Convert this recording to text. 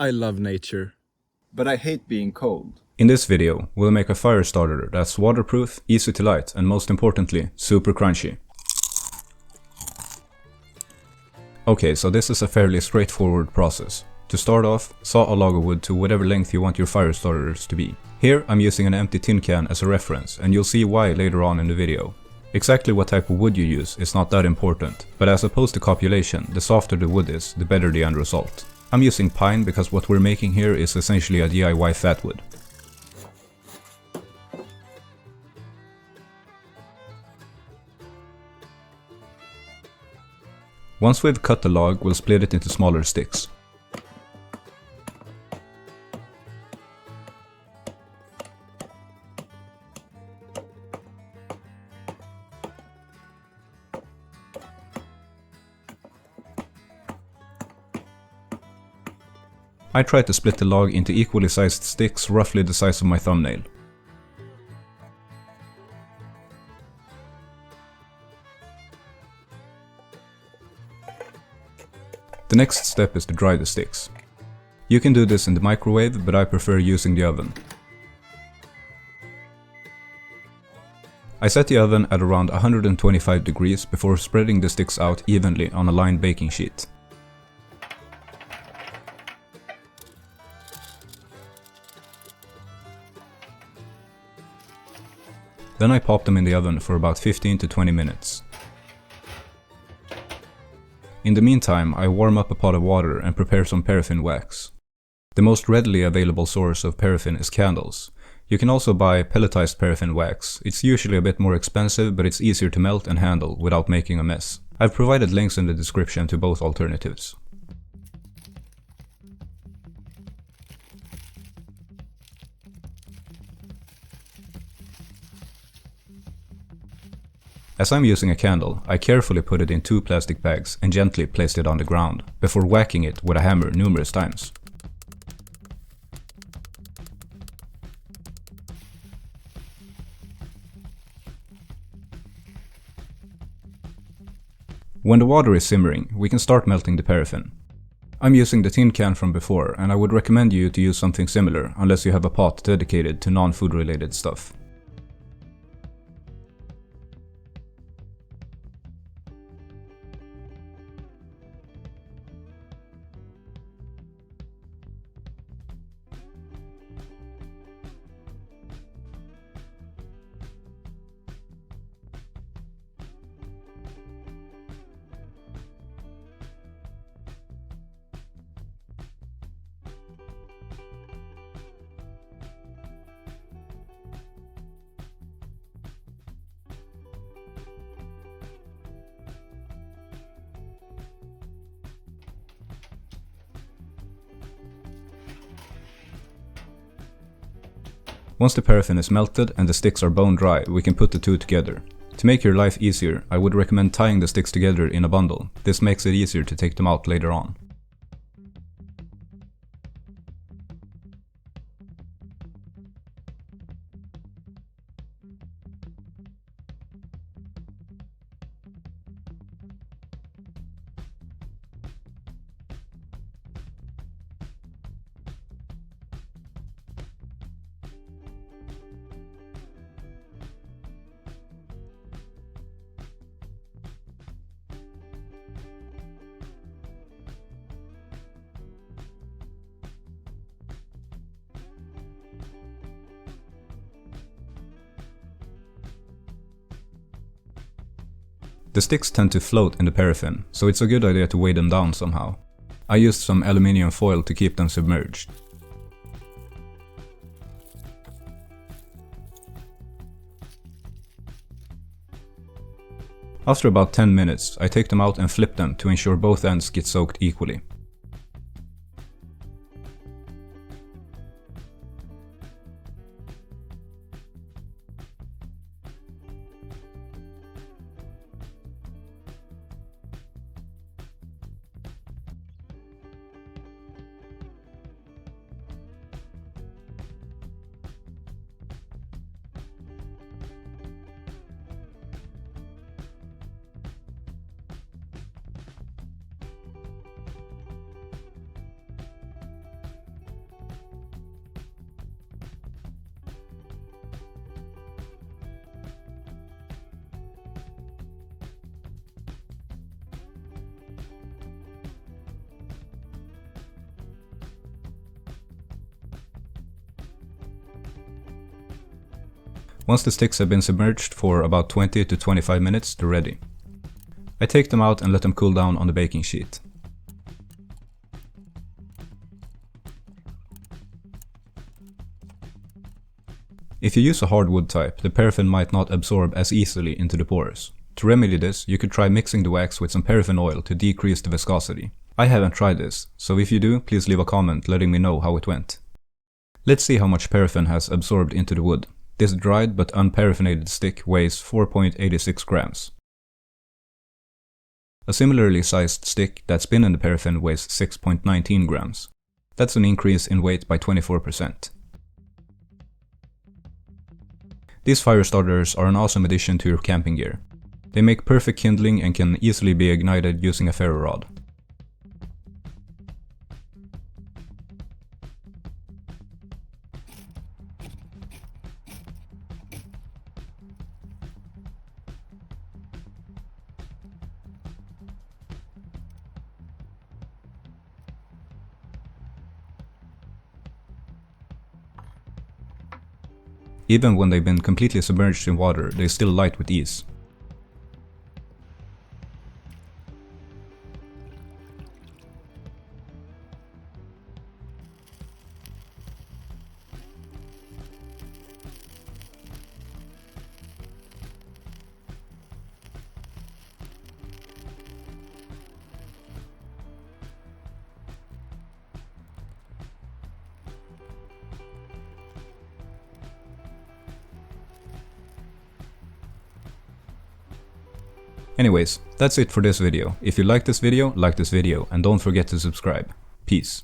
I love nature, but I hate being cold. In this video, we'll make a fire starter that's waterproof, easy to light, and most importantly, super crunchy. Okay, so this is a fairly straightforward process. To start off, saw a log of wood to whatever length you want your fire starters to be. Here I'm using an empty tin can as a reference, and you'll see why later on in the video. Exactly what type of wood you use is not that important, but as opposed to copulation, the softer the wood is, the better the end result. I'm using pine because what we're making here is essentially a DIY fatwood. Once we've cut the log, we'll split it into smaller sticks. I tried to split the log into equally sized sticks roughly the size of my thumbnail. The next step is to dry the sticks. You can do this in the microwave, but I prefer using the oven. I set the oven at around 125 degrees before spreading the sticks out evenly on a lined baking sheet. Then I pop them in the oven for about 15 to 20 minutes. In the meantime, I warm up a pot of water and prepare some paraffin wax. The most readily available source of paraffin is candles. You can also buy pelletized paraffin wax. It's usually a bit more expensive, but it's easier to melt and handle without making a mess. I've provided links in the description to both alternatives. As I'm using a candle, I carefully put it in 2 plastic bags and gently placed it on the ground, before whacking it with a hammer numerous times. When the water is simmering, we can start melting the paraffin. I'm using the tin can from before, and I would recommend you to use something similar unless you have a pot dedicated to non-food related stuff. Once the paraffin is melted and the sticks are bone dry, we can put the two together. To make your life easier, I would recommend tying the sticks together in a bundle. This makes it easier to take them out later on. The sticks tend to float in the paraffin, so it's a good idea to weigh them down somehow. I used some aluminium foil to keep them submerged. After about 10 minutes, I take them out and flip them to ensure both ends get soaked equally. Once the sticks have been submerged for about 20 to 25 minutes, they're ready. I take them out and let them cool down on the baking sheet. If you use a hardwood type, the paraffin might not absorb as easily into the pores. To remedy this, you could try mixing the wax with some paraffin oil to decrease the viscosity. I haven't tried this, so if you do, please leave a comment letting me know how it went. Let's see how much paraffin has absorbed into the wood. This dried but unparaffinated stick weighs 4.86 grams. A similarly sized stick that's been in the paraffin weighs 6.19 grams. That's an increase in weight by 24%. These fire starters are an awesome addition to your camping gear. They make perfect kindling and can easily be ignited using a ferro rod. Even when they've been completely submerged in water, they still light with ease. Anyways, that's it for this video. If you like this video, like this video, and don't forget to subscribe. Peace.